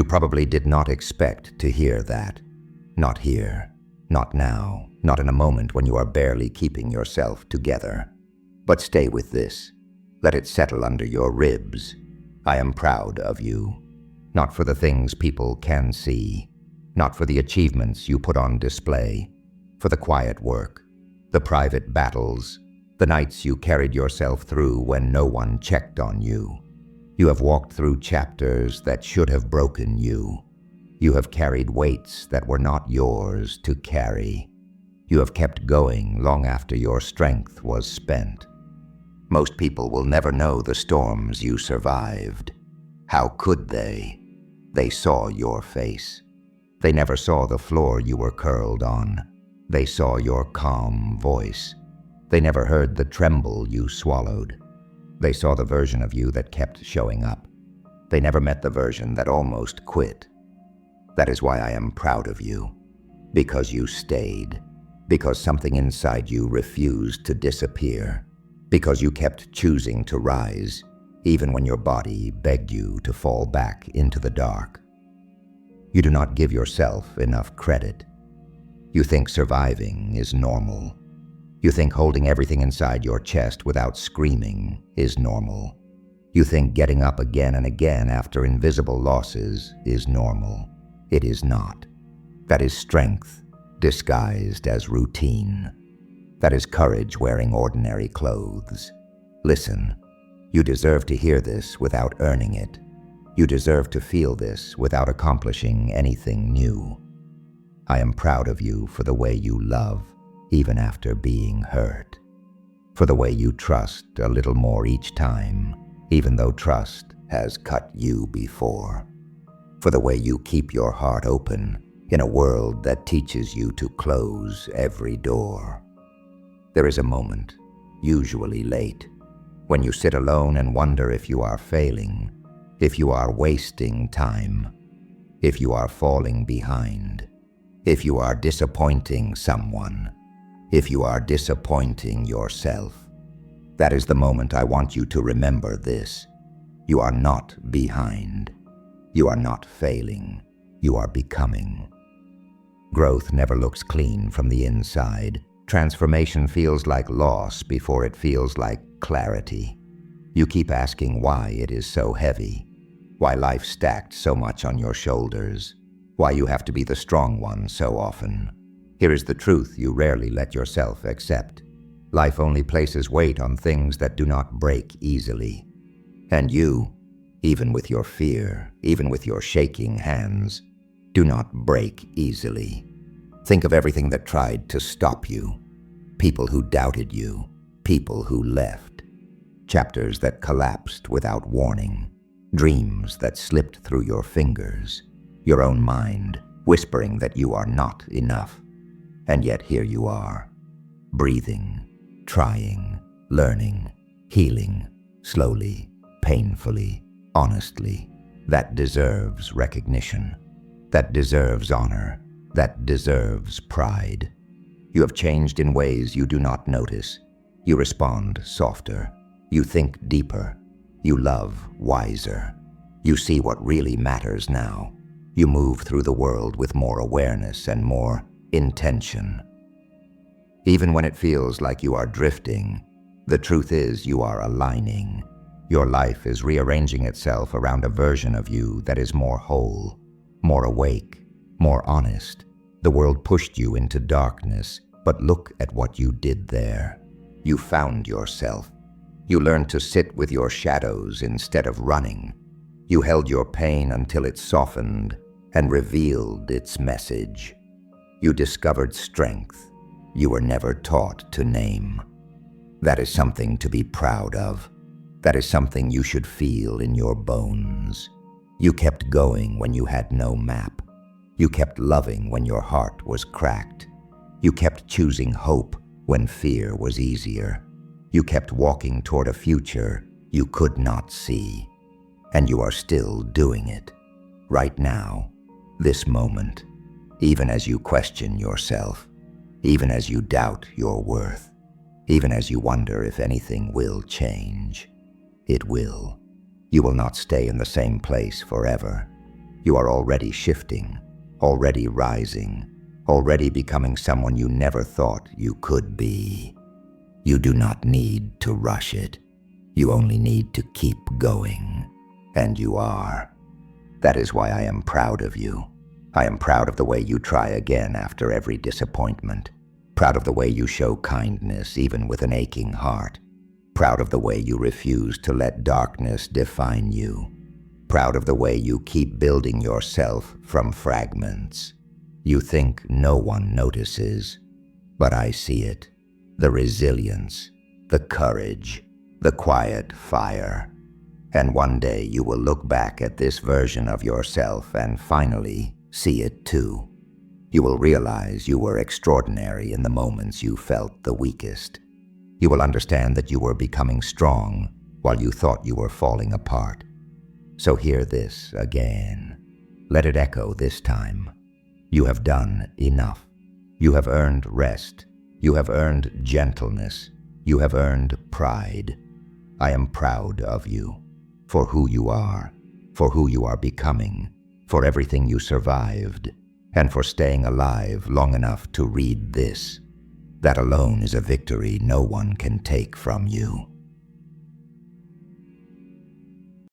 You probably did not expect to hear that. Not here, not now, not in a moment when you are barely keeping yourself together. But stay with this. Let it settle under your ribs. I am proud of you. Not for the things people can see, not for the achievements you put on display, for the quiet work, the private battles, the nights you carried yourself through when no one checked on you. You have walked through chapters that should have broken you. You have carried weights that were not yours to carry. You have kept going long after your strength was spent. Most people will never know the storms you survived. How could they? They saw your face. They never saw the floor you were curled on. They saw your calm voice. They never heard the tremble you swallowed. They saw the version of you that kept showing up. They never met the version that almost quit. That is why I am proud of you. Because you stayed. Because something inside you refused to disappear. Because you kept choosing to rise, even when your body begged you to fall back into the dark. You do not give yourself enough credit. You think surviving is normal. You think holding everything inside your chest without screaming is normal. You think getting up again and again after invisible losses is normal. It is not. That is strength disguised as routine. That is courage wearing ordinary clothes. Listen, you deserve to hear this without earning it. You deserve to feel this without accomplishing anything new. I am proud of you for the way you love, even after being hurt. For the way you trust a little more each time, even though trust has cut you before. For the way you keep your heart open in a world that teaches you to close every door. There is a moment, usually late, when you sit alone and wonder if you are failing, if you are wasting time, if you are falling behind, if you are disappointing someone, if you are disappointing yourself. That is the moment I want you to remember this. You are not behind. You are not failing. You are becoming. Growth never looks clean from the inside. Transformation feels like loss before it feels like clarity. You keep asking why it is so heavy, why life stacked so much on your shoulders, why you have to be the strong one so often. Here is the truth you rarely let yourself accept. Life only places weight on things that do not break easily. And you, even with your fear, even with your shaking hands, do not break easily. Think of everything that tried to stop you. People who doubted you. People who left. Chapters that collapsed without warning. Dreams that slipped through your fingers. Your own mind whispering that you are not enough. And yet here you are. Breathing, trying, learning, healing, slowly, painfully, honestly. That deserves recognition. That deserves honor. That deserves pride. You have changed in ways you do not notice. You respond softer. You think deeper. You love wiser. You see what really matters now. You move through the world with more awareness and more intention. Even when it feels like you are drifting, the truth is you are aligning. Your life is rearranging itself around a version of you that is more whole, more awake, more honest. The world pushed you into darkness, but look at what you did there. You found yourself. You learned to sit with your shadows instead of running. You held your pain until it softened and revealed its message. You discovered strength you were never taught to name. That is something to be proud of. That is something you should feel in your bones. You kept going when you had no map. You kept loving when your heart was cracked. You kept choosing hope when fear was easier. You kept walking toward a future you could not see. And you are still doing it. Right now, this moment, even as you question yourself, even as you doubt your worth, even as you wonder if anything will change. It will. You will not stay in the same place forever. You are already shifting, already rising, already becoming someone you never thought you could be. You do not need to rush it. You only need to keep going. And you are. That is why I am proud of you. I am proud of the way you try again after every disappointment. Proud of the way you show kindness even with an aching heart. Proud of the way you refuse to let darkness define you. Proud of the way you keep building yourself from fragments. You think no one notices, but I see it. The resilience, the courage, the quiet fire. And one day you will look back at this version of yourself and finally see it too. You will realize you were extraordinary in the moments you felt the weakest. You will understand that you were becoming strong while you thought you were falling apart. So hear this again. Let it echo this time. You have done enough. You have earned rest. You have earned gentleness. You have earned pride. I am proud of you, for who you are, for who you are becoming, for everything you survived, and for staying alive long enough to read this. That alone is a victory no one can take from you.